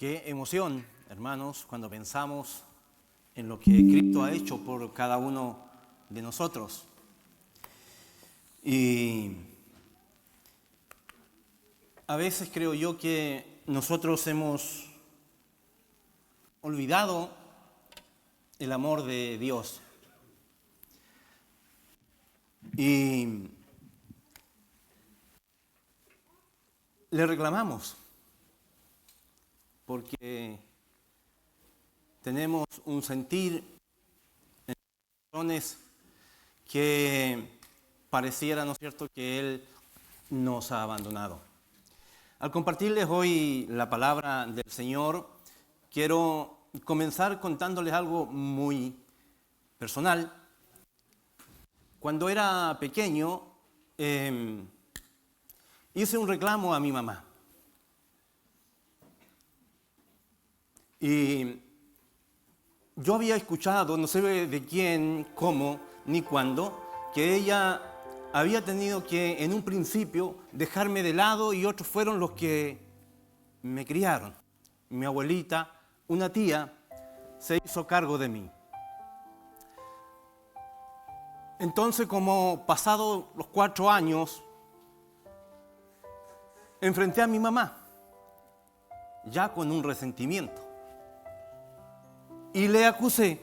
Qué emoción, hermanos, cuando pensamos en lo que Cristo ha hecho por cada uno de nosotros. Y a veces creo yo que nosotros hemos olvidado el amor de Dios. Y le reclamamos porque tenemos un sentir en nuestros corazones que pareciera, ¿no es cierto?, que Él nos ha abandonado. Al compartirles hoy la palabra del Señor, quiero comenzar contándoles algo muy personal. Cuando era pequeño, hice un reclamo a mi mamá. Y yo había escuchado, no sé de quién, cómo, ni cuándo, que ella había tenido que, en un principio, dejarme de lado y otros fueron los que me criaron. Mi abuelita, una tía, se hizo cargo de mí. Entonces, como pasados los 4 años, enfrenté a mi mamá, ya con un resentimiento. Y le acusé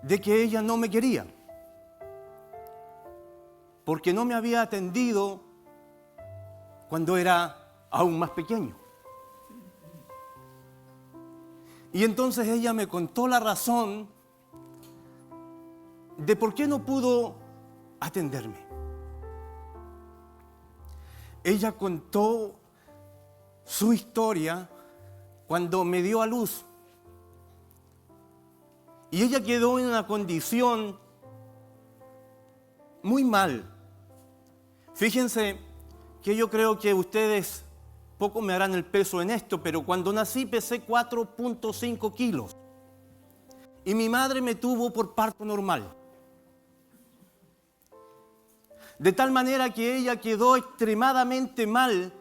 de que ella no me quería, porque no me había atendido cuando era aún más pequeño. Y entonces ella me contó la razón de por qué no pudo atenderme. Ella contó su historia cuando me dio a luz. Y ella quedó en una condición muy mal. Fíjense que yo creo que ustedes poco me harán el peso en esto, pero cuando nací pesé 4.5 kilos. Y mi madre me tuvo por parto normal. De tal manera que ella quedó extremadamente mal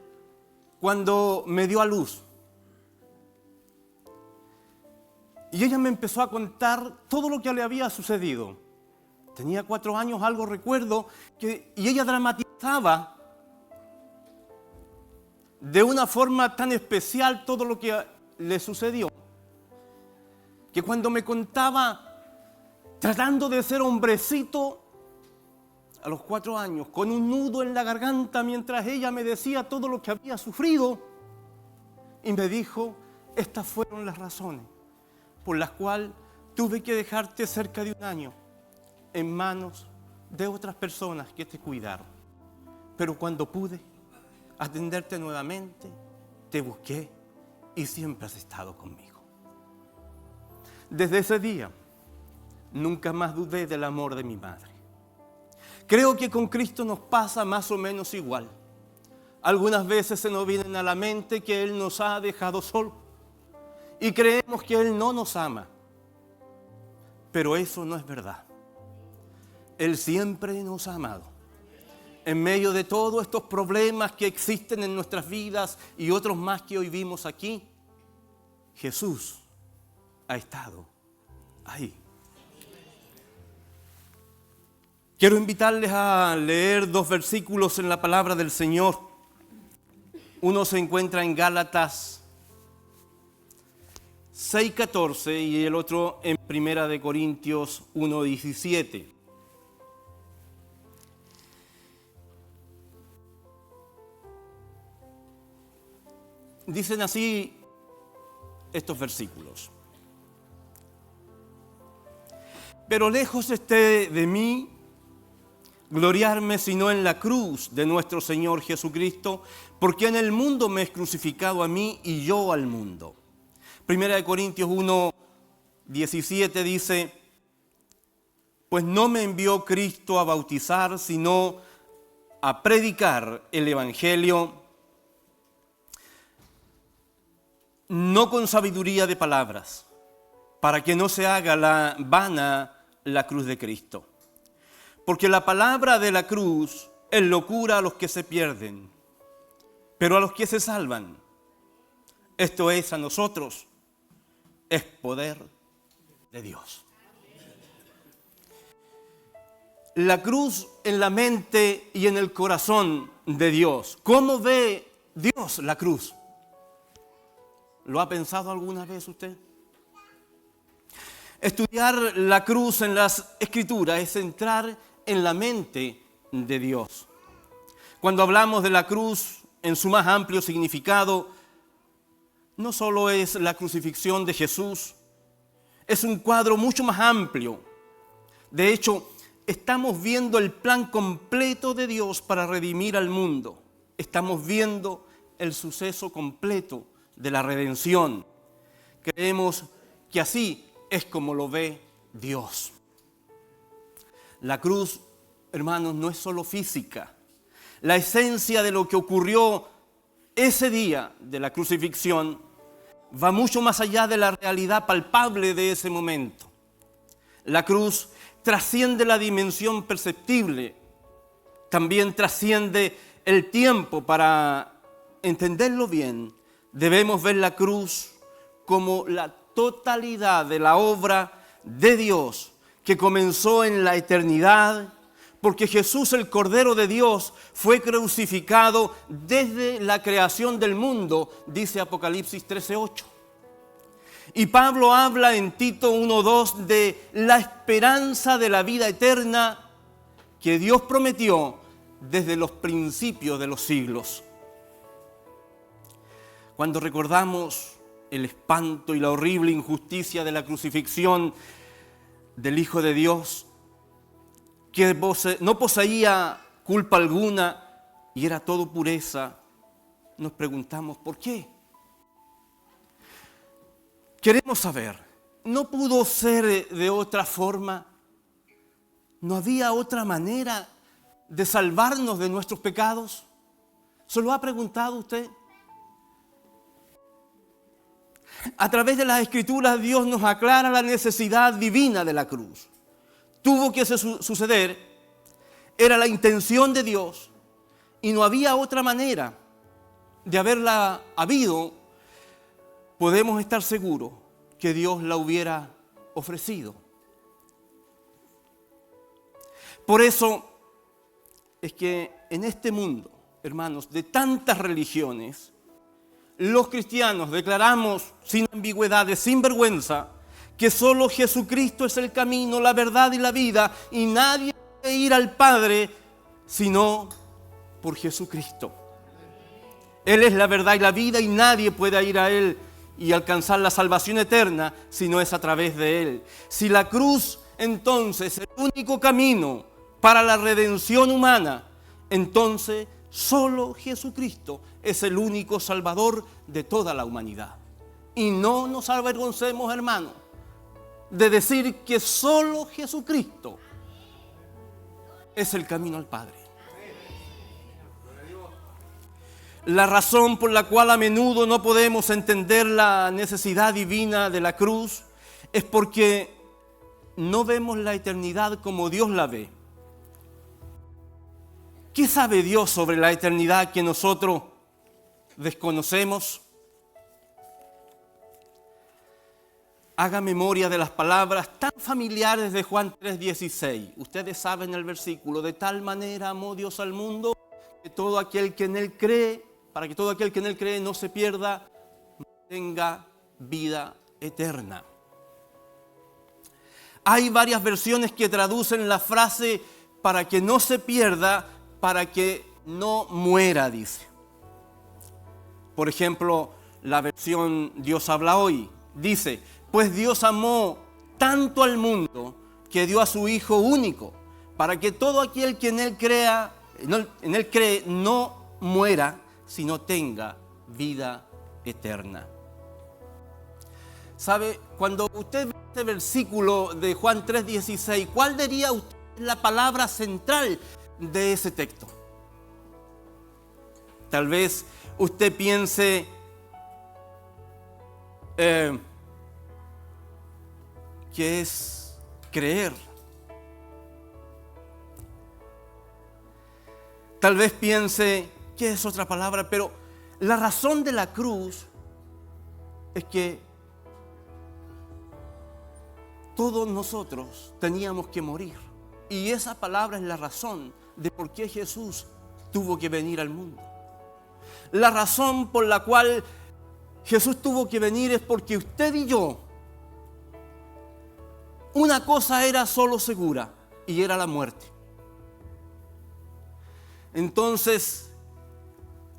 cuando me dio a luz. Y ella me empezó a contar todo lo que le había sucedido. Tenía 4 años, algo recuerdo, y ella dramatizaba de una forma tan especial todo lo que le sucedió, que cuando me contaba, tratando de ser hombrecito, a los 4 años, con un nudo en la garganta, mientras ella me decía todo lo que había sufrido, y me dijo, estas fueron las razones por las cuales tuve que dejarte cerca de 1 año en manos de otras personas que te cuidaron. Pero cuando pude atenderte nuevamente, te busqué y siempre has estado conmigo. Desde ese día, nunca más dudé del amor de mi madre. Creo que con Cristo nos pasa más o menos igual. Algunas veces se nos viene a la mente que Él nos ha dejado solos y creemos que Él no nos ama. Pero eso no es verdad. Él siempre nos ha amado. En medio de todos estos problemas que existen en nuestras vidas y otros más que hoy vimos aquí, Jesús ha estado ahí. Quiero invitarles a leer 2 versículos en la palabra del Señor. Uno se encuentra en Gálatas 6:14 y el otro en 1 Corintios 1:17. Dicen así estos versículos. Pero lejos esté de mí gloriarme sino en la cruz de nuestro Señor Jesucristo, porque en el mundo me es crucificado a mí y yo al mundo. 1 Corintios 1:17 dice, pues no me envió Cristo a bautizar, sino a predicar el Evangelio, no con sabiduría de palabras, para que no se haga vana la cruz de Cristo. Porque la palabra de la cruz es locura a los que se pierden, pero a los que se salvan, esto es a nosotros, es poder de Dios. La cruz en la mente y en el corazón de Dios. ¿Cómo ve Dios la cruz? ¿Lo ha pensado alguna vez usted? Estudiar la cruz en las Escrituras es entrar en la mente de Dios. Cuando hablamos de la cruz en su más amplio significado, no solo es la crucifixión de Jesús, es un cuadro mucho más amplio. De hecho, estamos viendo el plan completo de Dios para redimir al mundo. Estamos viendo el suceso completo de la redención. Creemos que así es como lo ve Dios. La cruz, hermanos, no es solo física. La esencia de lo que ocurrió ese día de la crucifixión va mucho más allá de la realidad palpable de ese momento. La cruz trasciende la dimensión perceptible, también trasciende el tiempo. Para entenderlo bien, debemos ver la cruz como la totalidad de la obra de Dios que comenzó en la eternidad, porque Jesús, el Cordero de Dios, fue crucificado desde la creación del mundo, dice Apocalipsis 13:8. Y Pablo habla en Tito 1:2 de la esperanza de la vida eterna que Dios prometió desde los principios de los siglos. Cuando recordamos el espanto y la horrible injusticia de la crucifixión del Hijo de Dios, que no poseía culpa alguna y era todo pureza, nos preguntamos ¿por qué? Queremos saber, ¿no pudo ser de otra forma? ¿No había otra manera de salvarnos de nuestros pecados? ¿Se lo ha preguntado usted? A través de las Escrituras Dios nos aclara la necesidad divina de la cruz. Tuvo que suceder, era la intención de Dios y no había otra manera de haberla habido. Podemos estar seguros que Dios la hubiera ofrecido. Por eso es que en este mundo, hermanos, de tantas religiones, los cristianos declaramos sin ambigüedades, sin vergüenza, que solo Jesucristo es el camino, la verdad y la vida, y nadie puede ir al Padre sino por Jesucristo. Él es la verdad y la vida, y nadie puede ir a Él y alcanzar la salvación eterna si no es a través de Él. Si la cruz entonces es el único camino para la redención humana, entonces solo Jesucristo es el único Salvador de toda la humanidad. Y no nos avergoncemos, hermanos, de decir que solo Jesucristo es el camino al Padre. La razón por la cual a menudo no podemos entender la necesidad divina de la cruz es porque no vemos la eternidad como Dios la ve. ¿Qué sabe Dios sobre la eternidad que nosotros desconocemos? Haga memoria de las palabras tan familiares de Juan 3:16. Ustedes saben el versículo: de tal manera amó Dios al mundo que todo aquel que en Él cree, para que todo aquel que en Él cree no se pierda, tenga vida eterna. Hay varias versiones que traducen la frase para que no se pierda, para que no muera, dice. Por ejemplo, la versión Dios habla hoy dice: pues Dios amó tanto al mundo que dio a su Hijo único, para que todo aquel que en Él cree no muera, sino tenga vida eterna. ¿Sabe? Cuando usted ve este versículo de Juan 3:16, ¿cuál diría usted la palabra central de ese texto? Tal vez usted piense que es creer. Tal vez piense que es otra palabra, pero la razón de la cruz es que todos nosotros teníamos que morir. Y esa palabra es la razón de por qué Jesús tuvo que venir al mundo. La razón por la cual Jesús tuvo que venir es porque usted y yo, una cosa era solo segura, y era la muerte. Entonces,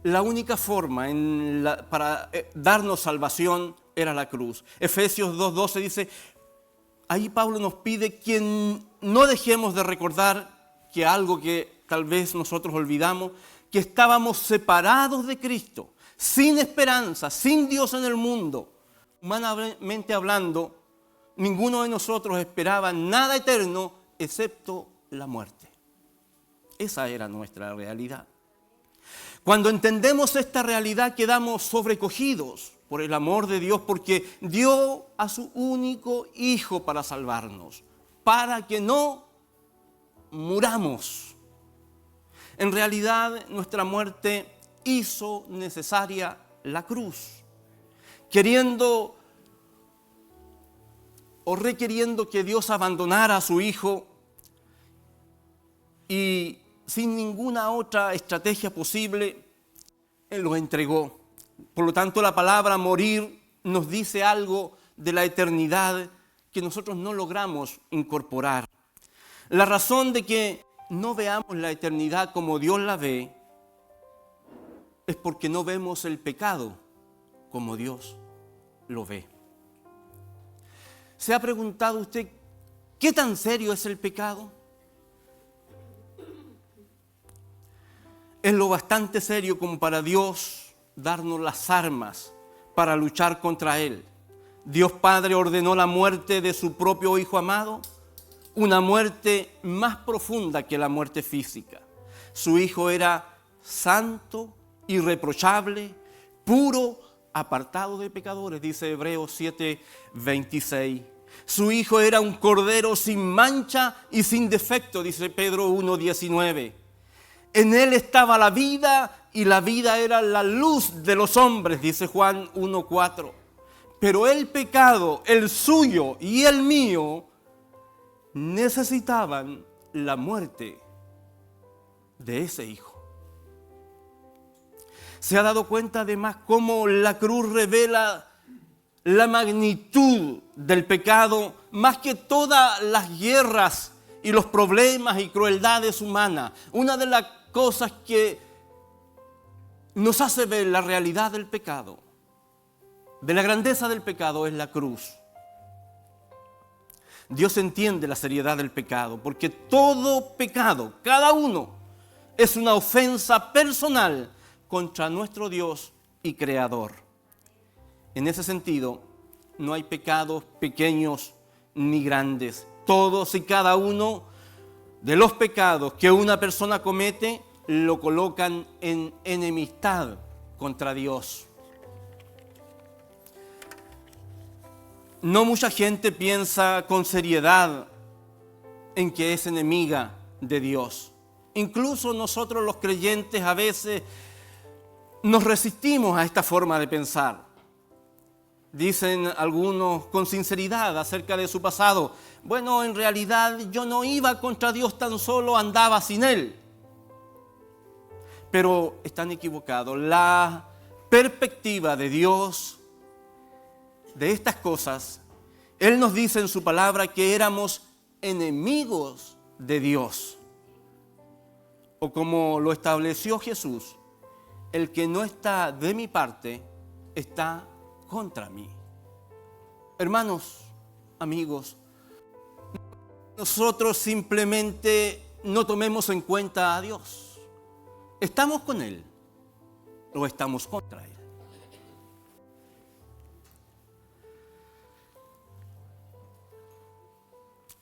la única forma para darnos salvación era la cruz. Efesios 2:12 dice, ahí Pablo nos pide que no dejemos de recordar que algo que tal vez nosotros olvidamos, que estábamos separados de Cristo, sin esperanza, sin Dios en el mundo. Humanamente hablando, ninguno de nosotros esperaba nada eterno excepto la muerte. Esa era nuestra realidad. Cuando entendemos esta realidad quedamos sobrecogidos por el amor de Dios, porque dio a su único Hijo para salvarnos, para que no muramos. En realidad nuestra muerte hizo necesaria la cruz, queriendo o requiriendo que Dios abandonara a su Hijo y sin ninguna otra estrategia posible, Él lo entregó. Por lo tanto, la palabra morir nos dice algo de la eternidad que nosotros no logramos incorporar. La razón de que no veamos la eternidad como Dios la ve es porque no vemos el pecado como Dios lo ve. ¿Se ha preguntado usted qué tan serio es el pecado? Es lo bastante serio como para Dios darnos las armas para luchar contra Él. Dios Padre ordenó la muerte de su propio Hijo amado, una muerte más profunda que la muerte física. Su Hijo era santo, irreprochable, puro, apartado de pecadores, dice Hebreos 7:26. Su Hijo era un cordero sin mancha y sin defecto, dice Pedro 1:19. En Él estaba la vida y la vida era la luz de los hombres, dice Juan 1:4. Pero el pecado, el suyo y el mío, necesitaban la muerte de ese Hijo. ¿Se ha dado cuenta además cómo la cruz revela la magnitud del pecado más que todas las guerras y los problemas y crueldades humanas? Una de las cosas que nos hace ver la realidad del pecado, de la grandeza del pecado, es la cruz. Dios entiende la seriedad del pecado, porque todo pecado, cada uno, es una ofensa personal contra nuestro Dios y Creador. En ese sentido, no hay pecados pequeños ni grandes. Todos y cada uno de los pecados que una persona comete lo colocan en enemistad contra Dios. No mucha gente piensa con seriedad en que es enemiga de Dios. Incluso nosotros los creyentes a veces nos resistimos a esta forma de pensar. Dicen algunos con sinceridad acerca de su pasado: bueno, en realidad yo no iba contra Dios, tan solo andaba sin Él. Pero están equivocados. La perspectiva de Dios de estas cosas, Él nos dice en su palabra que éramos enemigos de Dios. O como lo estableció Jesús: el que no está de mi parte está contra mí. Hermanos, amigos, nosotros simplemente no tomemos en cuenta a Dios. ¿Estamos con Él o estamos contra Él?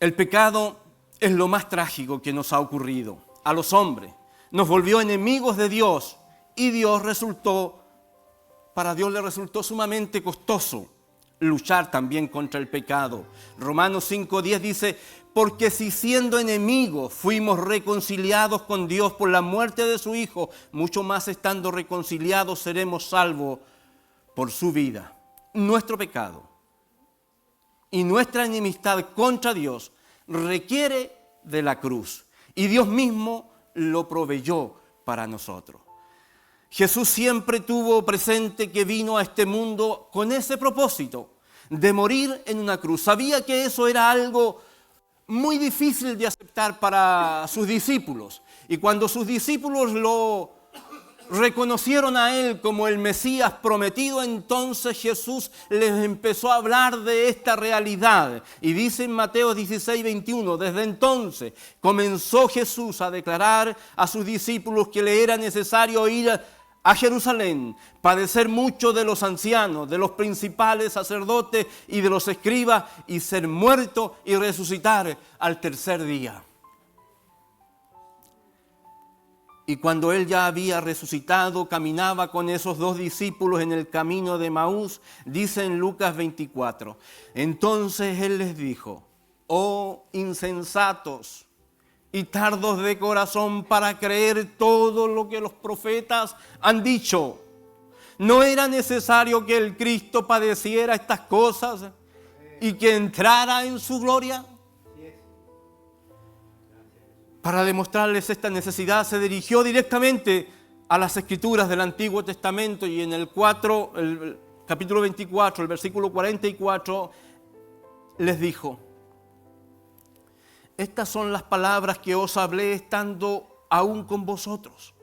El pecado es lo más trágico que nos ha ocurrido a los hombres. Nos volvió enemigos de Dios y para Dios le resultó sumamente costoso luchar también contra el pecado. Romanos 5:10 dice: porque si siendo enemigos fuimos reconciliados con Dios por la muerte de su Hijo, mucho más estando reconciliados seremos salvos por su vida. nuestro pecado y nuestra enemistad contra Dios requiere de la cruz. Y Dios mismo lo proveyó para nosotros. Jesús siempre tuvo presente que vino a este mundo con ese propósito de morir en una cruz. Sabía que eso era algo muy difícil de aceptar para sus discípulos. Y cuando sus discípulos lo reconocieron a Él como el Mesías prometido, entonces Jesús les empezó a hablar de esta realidad. Y dice en Mateo 16, 21, desde entonces comenzó Jesús a declarar a sus discípulos que le era necesario ir a Jerusalén, padecer mucho de los ancianos, de los principales sacerdotes y de los escribas, y ser muerto y resucitar al tercer día. Y cuando Él ya había resucitado, caminaba con esos dos discípulos en el camino de Emaús, dice en Lucas 24. Entonces Él les dijo: oh insensatos y tardos de corazón para creer todo lo que los profetas han dicho. ¿No era necesario que el Cristo padeciera estas cosas y que entrara en su gloria? Para demostrarles esta necesidad, se dirigió directamente a las Escrituras del Antiguo Testamento, y en el capítulo 24, el versículo 44, les dijo: estas son las palabras que os hablé estando aún con vosotros,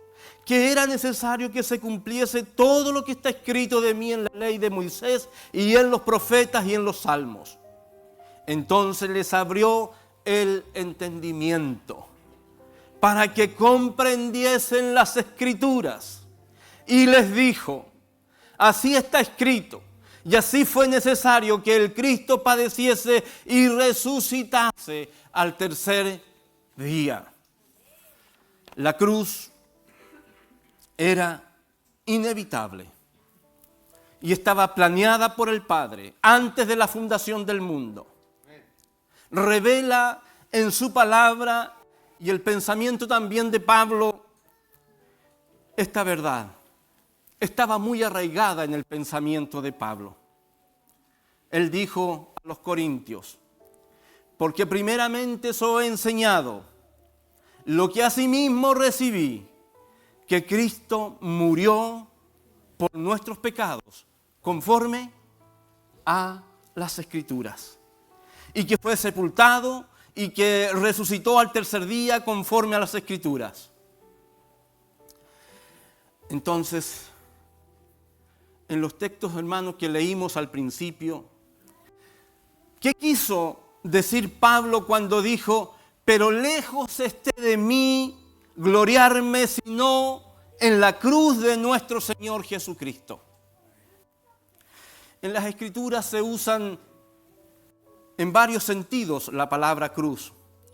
que era necesario que se cumpliese todo lo que está escrito de mí en la ley de Moisés y en los profetas y en los salmos. Entonces les abrió el entendimiento para que comprendiesen las Escrituras, y les dijo: así está escrito, y así fue necesario que el Cristo padeciese y resucitase al tercer día. La cruz era inevitable y estaba planeada por el Padre antes de la fundación del mundo. Revela en su palabra y el pensamiento también de Pablo esta verdad. Estaba muy arraigada en el pensamiento de Pablo. Él dijo a los corintios: porque primeramente os he enseñado lo que asimismo recibí, que Cristo murió por nuestros pecados, conforme a las Escrituras, y que fue sepultado y que resucitó al tercer día, conforme a las Escrituras. Entonces, en los textos, hermanos, que leímos al principio, ¿qué quiso decir Pablo cuando dijo: pero lejos esté de mí gloriarme, sino en la cruz de nuestro Señor Jesucristo? En las Escrituras se usan en varios sentidos la palabra cruz.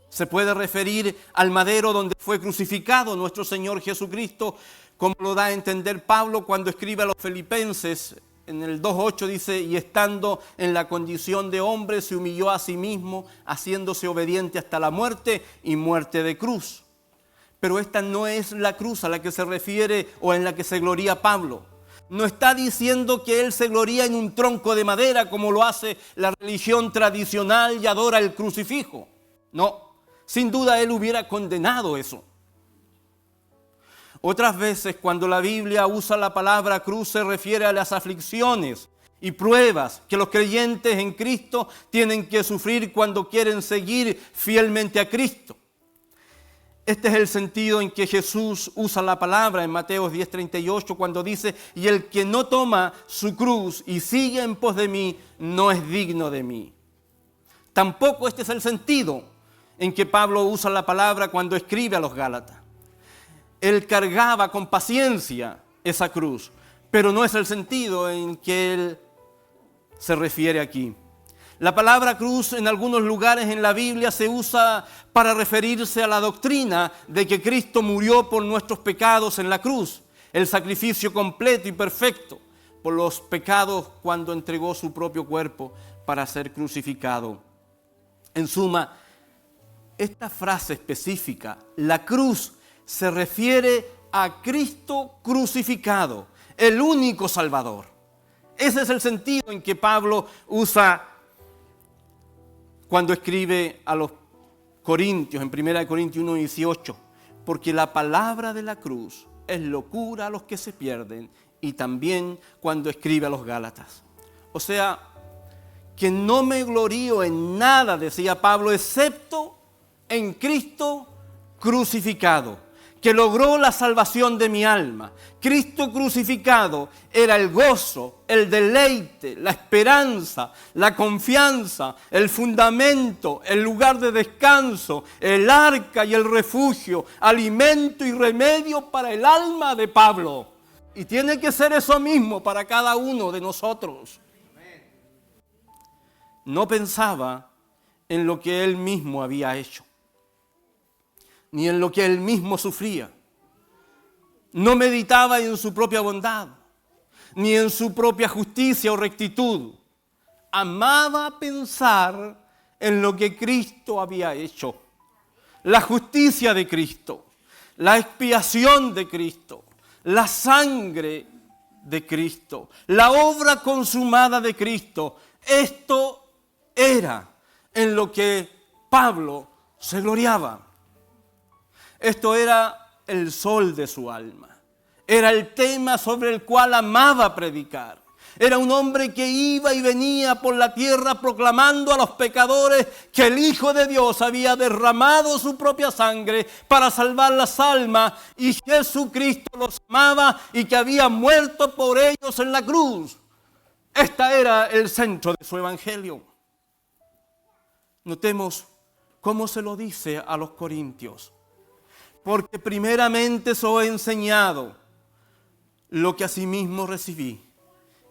Se puede referir al madero donde fue crucificado nuestro Señor Jesucristo, como lo da a entender Pablo cuando escribe a los Filipenses. En el 2:8 dice: y estando en la condición de hombre, se humilló a sí mismo, haciéndose obediente hasta la muerte, y muerte de cruz. Pero esta no es la cruz a la que se refiere o en la que se gloría Pablo. No está diciendo que él se gloría en un tronco de madera como lo hace la religión tradicional y adora el crucifijo. No, sin duda él hubiera condenado eso. Otras veces, cuando la Biblia usa la palabra cruz, se refiere a las aflicciones y pruebas que los creyentes en Cristo tienen que sufrir cuando quieren seguir fielmente a Cristo. Este es el sentido en que Jesús usa la palabra en Mateo 10:38, cuando dice: y el que no toma su cruz y sigue en pos de mí, no es digno de mí. Tampoco este es el sentido en que Pablo usa la palabra cuando escribe a los Gálatas. Él cargaba con paciencia esa cruz, pero no es el sentido en que él se refiere aquí. La palabra cruz en algunos lugares en la Biblia se usa para referirse a la doctrina de que Cristo murió por nuestros pecados en la cruz, el sacrificio completo y perfecto por los pecados cuando entregó su propio cuerpo para ser crucificado. En suma, esta frase específica, la cruz, se refiere a Cristo crucificado, el único Salvador, Ese es el sentido en que Pablo usa cuando escribe a los Corintios, en 1 Corintios 1:18, porque la palabra de la cruz es locura a los que se pierden, y también cuando escribe a los Gálatas. O sea, que no me glorío en nada, decía Pablo, excepto en Cristo crucificado, que logró la salvación de mi alma. Cristo crucificado era el gozo, el deleite, la esperanza, la confianza, el fundamento, el lugar de descanso, el arca y el refugio, alimento y remedio para el alma de Pablo. Y tiene que ser eso mismo para cada uno de nosotros. No pensaba en lo que él mismo había hecho, ni en lo que él mismo sufría. No meditaba en su propia bondad, ni en su propia justicia o rectitud. Amaba pensar en lo que Cristo había hecho. La justicia de Cristo, la expiación de Cristo, la sangre de Cristo, la obra consumada de Cristo. Esto era en lo que Pablo se gloriaba. Esto era el sol de su alma. Era el tema sobre el cual amaba predicar. Era un hombre que iba y venía por la tierra proclamando a los pecadores que el Hijo de Dios había derramado su propia sangre para salvar las almas, y Jesucristo los amaba y que había muerto por ellos en la cruz. Este era el centro de su evangelio. Notemos cómo se lo dice a los corintios. Porque primeramente os he enseñado lo que asimismo recibí,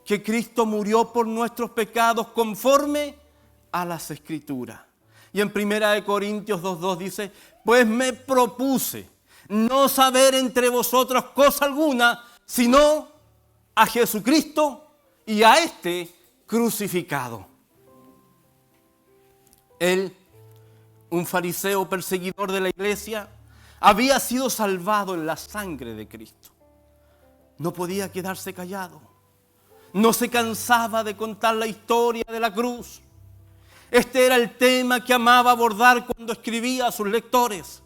que Cristo murió por nuestros pecados conforme a las Escrituras. Y en 1 Corintios 2:2 dice, pues me propuse no saber entre vosotros cosa alguna, sino a Jesucristo y a este crucificado. Él, un fariseo perseguidor de la iglesia, había sido salvado en la sangre de Cristo. No podía quedarse callado. No se cansaba de contar la historia de la cruz. Este era el tema que amaba abordar cuando escribía a sus lectores.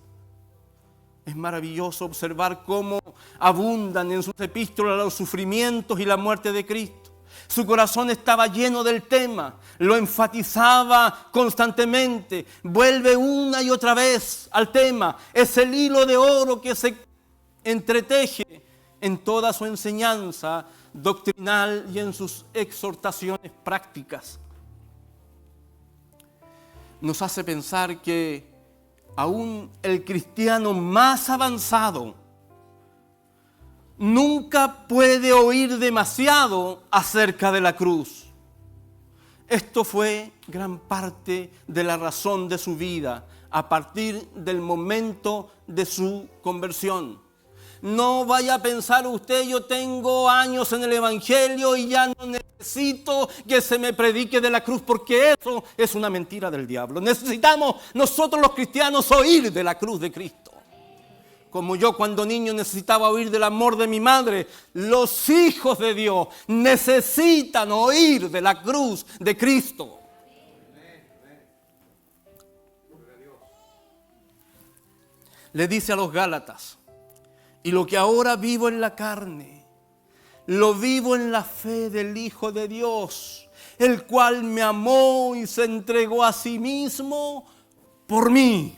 Es maravilloso observar cómo abundan en sus epístolas los sufrimientos y la muerte de Cristo. Su corazón estaba lleno del tema, lo enfatizaba constantemente, vuelve una y otra vez al tema. Es el hilo de oro que se entreteje en toda su enseñanza doctrinal y en sus exhortaciones prácticas. Nos hace pensar que aún el cristiano más avanzado nunca puede oír demasiado acerca de la cruz. Esto fue gran parte de la razón de su vida a partir del momento de su conversión. No vaya a pensar usted, yo tengo años en el Evangelio y ya no necesito que se me predique de la cruz, porque eso es una mentira del diablo. Necesitamos nosotros los cristianos oír de la cruz de Cristo. Como yo cuando niño necesitaba oír del amor de mi madre, los hijos de Dios necesitan oír de la cruz de Cristo. Le dice a los Gálatas, y lo que ahora vivo en la carne, lo vivo en la fe del Hijo de Dios, el cual me amó y se entregó a sí mismo por mí.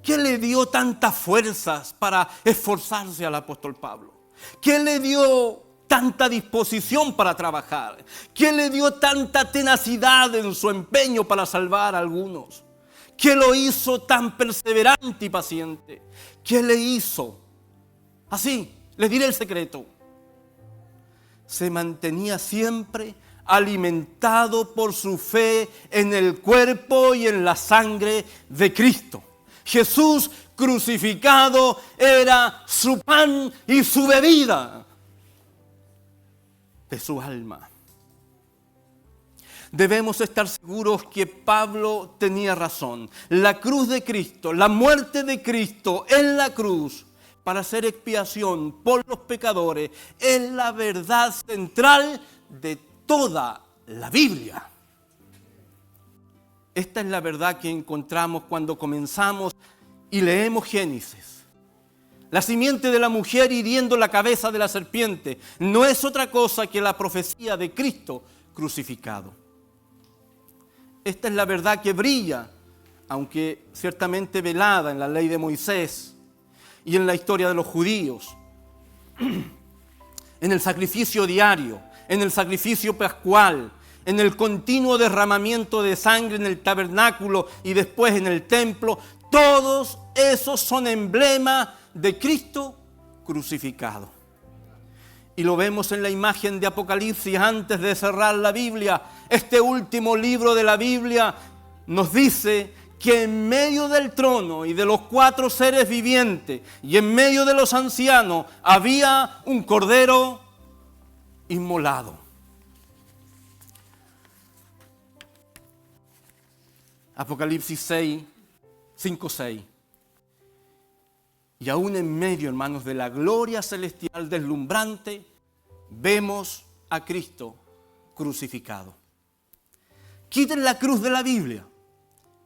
¿Qué le dio tantas fuerzas para esforzarse al apóstol Pablo? ¿Qué le dio tanta disposición para trabajar? ¿Qué le dio tanta tenacidad en su empeño para salvar a algunos? ¿Qué lo hizo tan perseverante y paciente? ¿Qué le hizo? Así, les diré el secreto. Se mantenía siempre alimentado por su fe en el cuerpo y en la sangre de Cristo. Jesús crucificado era su pan y su bebida de su alma. Debemos estar seguros que Pablo tenía razón. La cruz de Cristo, la muerte de Cristo en la cruz, para hacer expiación por los pecadores, es la verdad central de toda la Biblia. Esta es la verdad que encontramos cuando comenzamos y leemos Génesis. La simiente de la mujer hiriendo la cabeza de la serpiente no es otra cosa que la profecía de Cristo crucificado. Esta es la verdad que brilla, aunque ciertamente velada en la ley de Moisés y en la historia de los judíos, en el sacrificio diario, en el sacrificio pascual, en el continuo derramamiento de sangre en el tabernáculo y después en el templo. Todos esos son emblemas de Cristo crucificado. Y lo vemos en la imagen de Apocalipsis antes de cerrar la Biblia. Este último libro de la Biblia nos dice que en medio del trono y de los 4 seres vivientes y en medio de los ancianos había un cordero inmolado. Apocalipsis 5:6. Y aún en medio, hermanos, de la gloria celestial deslumbrante, vemos a Cristo crucificado. Quiten la cruz de la Biblia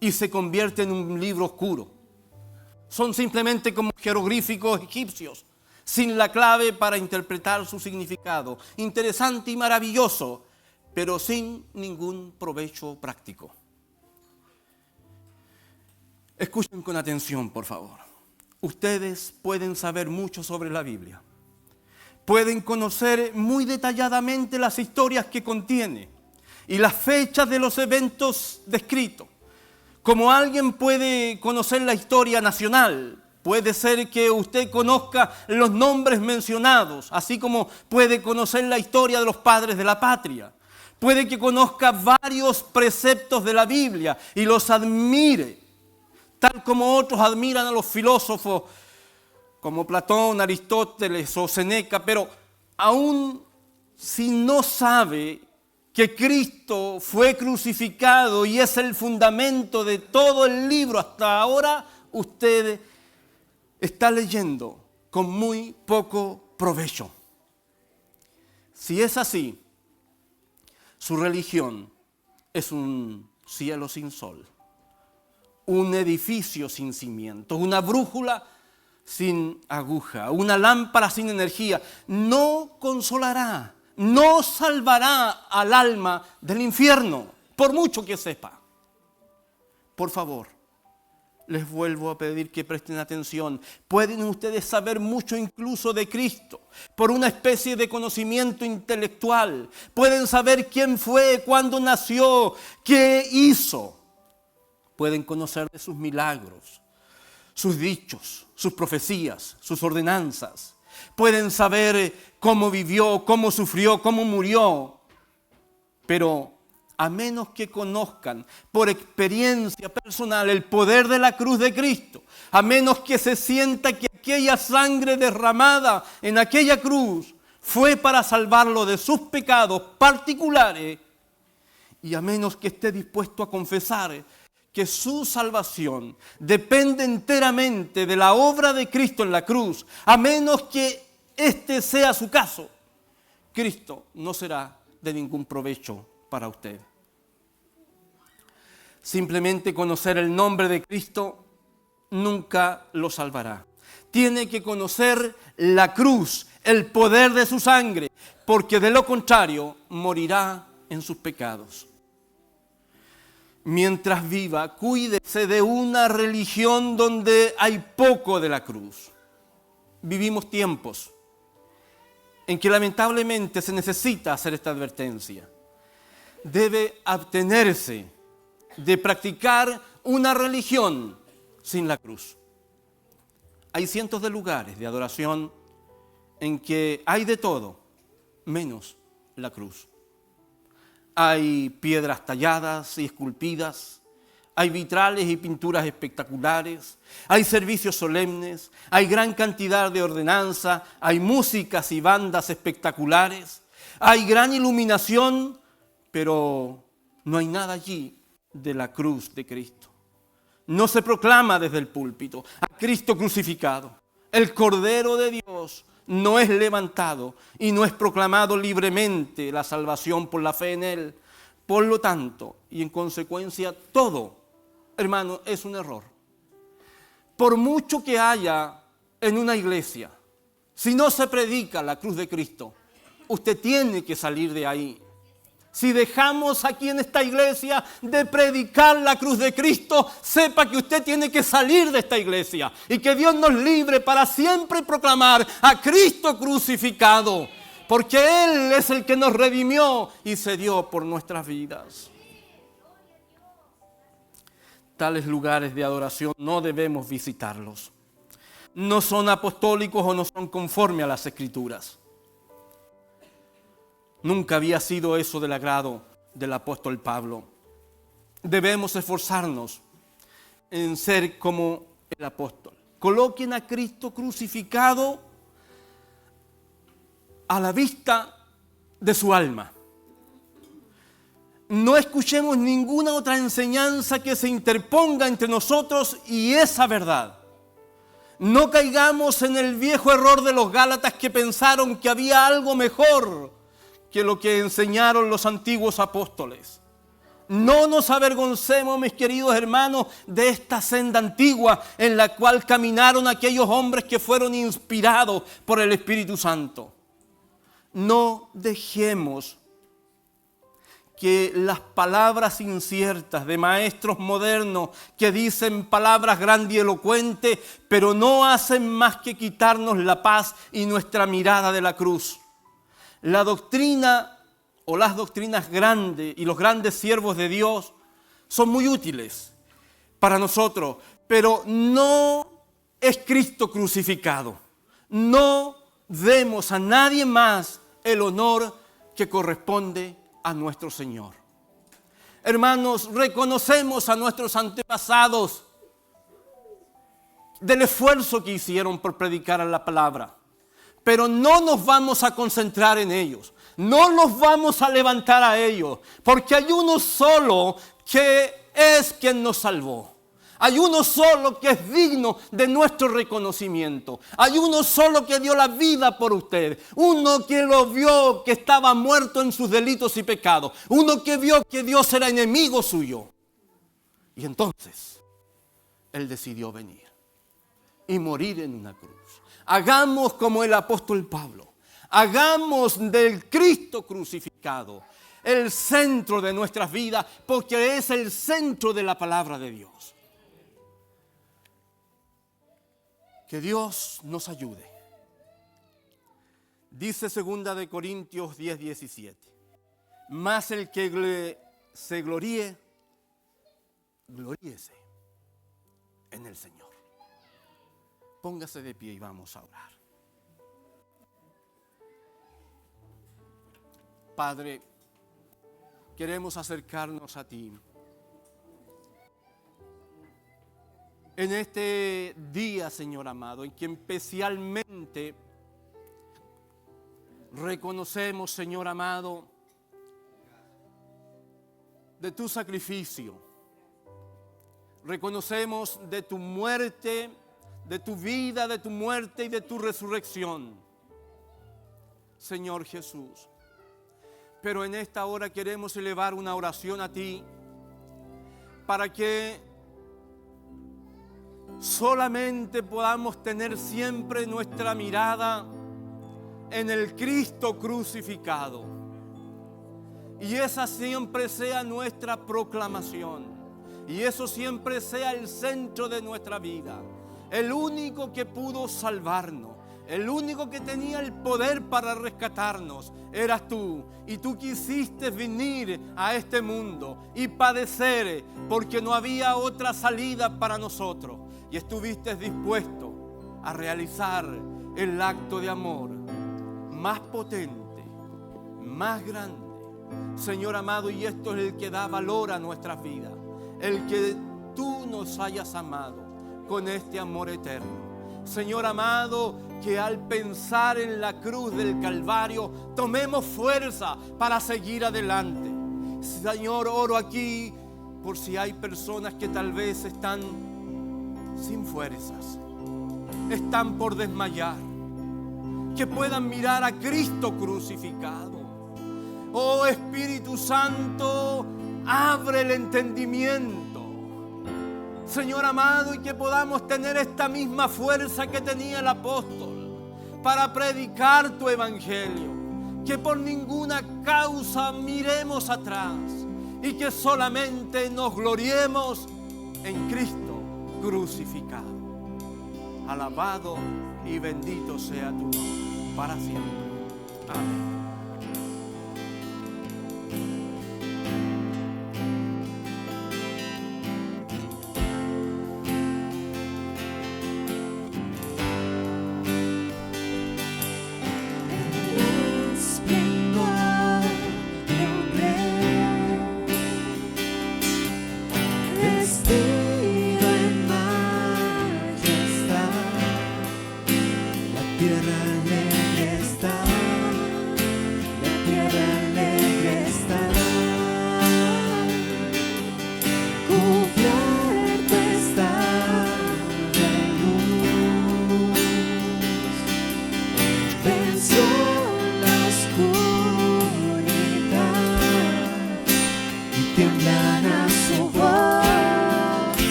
y se convierte en un libro oscuro. Son simplemente como jeroglíficos egipcios, sin la clave para interpretar su significado. Interesante y maravilloso, pero sin ningún provecho práctico. Escuchen con atención, por favor. Ustedes pueden saber mucho sobre la Biblia. Pueden conocer muy detalladamente las historias que contiene y las fechas de los eventos descritos. Como alguien puede conocer la historia nacional, puede ser que usted conozca los nombres mencionados, así como puede conocer la historia de los padres de la patria. Puede que conozca varios preceptos de la Biblia y los admire, tal como otros admiran a los filósofos como Platón, Aristóteles o Séneca, pero aún si no sabe que Cristo fue crucificado y es el fundamento de todo el libro hasta ahora, usted está leyendo con muy poco provecho. Si es así, su religión es un cielo sin sol, un edificio sin cimiento, una brújula sin aguja, una lámpara sin energía. No consolará, no salvará al alma del infierno, por mucho que sepa. Por favor, les vuelvo a pedir que presten atención. Pueden ustedes saber mucho incluso de Cristo, por una especie de conocimiento intelectual. Pueden saber quién fue, cuándo nació, qué hizo. Pueden conocer de sus milagros, sus dichos, sus profecías, sus ordenanzas. Pueden saber cómo vivió, cómo sufrió, cómo murió. Pero a menos que conozcan por experiencia personal el poder de la cruz de Cristo, a menos que se sienta que aquella sangre derramada en aquella cruz fue para salvarlo de sus pecados particulares, y a menos que esté dispuesto a confesar que su salvación depende enteramente de la obra de Cristo en la cruz, a menos que este sea su caso, Cristo no será de ningún provecho para usted. Simplemente conocer el nombre de Cristo nunca lo salvará. Tiene que conocer la cruz, el poder de su sangre, porque de lo contrario morirá en sus pecados. Mientras viva, cuídese de una religión donde hay poco de la cruz. Vivimos tiempos en que lamentablemente se necesita hacer esta advertencia. Debe abstenerse de practicar una religión sin la cruz. Hay cientos de lugares de adoración en que hay de todo, menos la cruz. Hay piedras talladas y esculpidas, hay vitrales y pinturas espectaculares, hay servicios solemnes, hay gran cantidad de ordenanza, hay músicas y bandas espectaculares, hay gran iluminación, pero no hay nada allí de la cruz de Cristo. No se proclama desde el púlpito a Cristo crucificado. el Cordero de Dios, no es levantado y no es proclamado libremente la salvación por la fe en Él. Por lo tanto, y en consecuencia, todo, hermano, es un error. Por mucho que haya en una iglesia, si no se predica la cruz de Cristo, usted tiene que salir de ahí. Si dejamos aquí en esta iglesia de predicar la cruz de Cristo, sepa que usted tiene que salir de esta iglesia y que Dios nos libre para siempre proclamar a Cristo crucificado, porque Él es el que nos redimió y se dio por nuestras vidas. Tales lugares de adoración no debemos visitarlos. No son apostólicos o no son conformes a las Escrituras. Nunca había sido eso del agrado del apóstol Pablo. Debemos esforzarnos en ser como el apóstol. Coloquen a Cristo crucificado a la vista de su alma. No escuchemos ninguna otra enseñanza que se interponga entre nosotros y esa verdad. No caigamos en el viejo error de los Gálatas que pensaron que había algo mejor que lo que enseñaron los antiguos apóstoles. No nos avergoncemos, mis queridos hermanos, de esta senda antigua en la cual caminaron aquellos hombres que fueron inspirados por el Espíritu Santo. No dejemos que las palabras inciertas de maestros modernos que dicen palabras grandilocuentes, pero no hacen más que quitarnos la paz y nuestra mirada de la cruz. La doctrina o las doctrinas grandes y los grandes siervos de Dios son muy útiles para nosotros, pero no es Cristo crucificado. No demos a nadie más el honor que corresponde a nuestro Señor. Hermanos, reconocemos a nuestros antepasados del esfuerzo que hicieron por predicar la palabra. Pero no nos vamos a concentrar en ellos, no nos vamos a levantar a ellos, porque hay uno solo que es quien nos salvó. Hay uno solo que es digno de nuestro reconocimiento. Hay uno solo que dio la vida por usted. Uno que lo vio que estaba muerto en sus delitos y pecados. Uno que vio que Dios era enemigo suyo. Y entonces, Él decidió venir y morir en una cruz. Hagamos como el apóstol Pablo. Hagamos del Cristo crucificado el centro de nuestras vidas, porque es el centro de la palabra de Dios. Que Dios nos ayude. Dice 2 Corintios 10:17. Mas el que se gloríe, gloríese en el Señor. Póngase de pie y vamos a orar. Padre, queremos acercarnos a ti. En este día, Señor amado, en que especialmente reconocemos, Señor amado, de tu sacrificio. Reconocemos de tu muerte, de tu vida, de tu muerte y de tu resurrección, Señor Jesús. Pero en esta hora queremos elevar una oración a ti para que solamente podamos tener siempre nuestra mirada en el Cristo crucificado. Y esa siempre sea nuestra proclamación. Y eso siempre sea el centro de nuestra vida. El único que pudo salvarnos, el único que tenía el poder para rescatarnos, eras tú. Y tú quisiste venir a este mundo y padecer porque no había otra salida para nosotros. Y estuviste dispuesto a realizar el acto de amor más potente, más grande. Señor amado, y esto es el que da valor a nuestras vidas. El que tú nos hayas amado con este amor eterno. Señor amado, que al pensar en la cruz del Calvario tomemos fuerza para seguir adelante. Señor, oro aquí por si hay personas que tal vez están sin fuerzas. están por desmayar, que puedan mirar a Cristo crucificado. Oh Espíritu Santo, abre el entendimiento, Señor amado, y que podamos tener esta misma fuerza que tenía el apóstol para predicar tu evangelio. Que por ninguna causa miremos atrás y que solamente nos gloriemos en Cristo crucificado. Alabado y bendito sea tu nombre para siempre. Amén. Tierra alegre está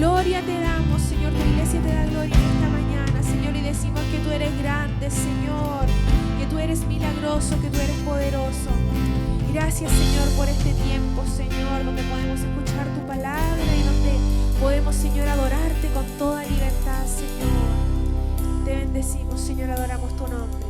Gloria te damos, Señor. Tu iglesia te da gloria en esta mañana, Señor, y decimos que tú eres grande, Señor, que tú eres milagroso, que tú eres poderoso. Gracias, Señor, por este tiempo, Señor, donde podemos escuchar tu palabra y donde podemos, Señor, adorarte con toda libertad, Señor. Te bendecimos, Señor, adoramos tu nombre.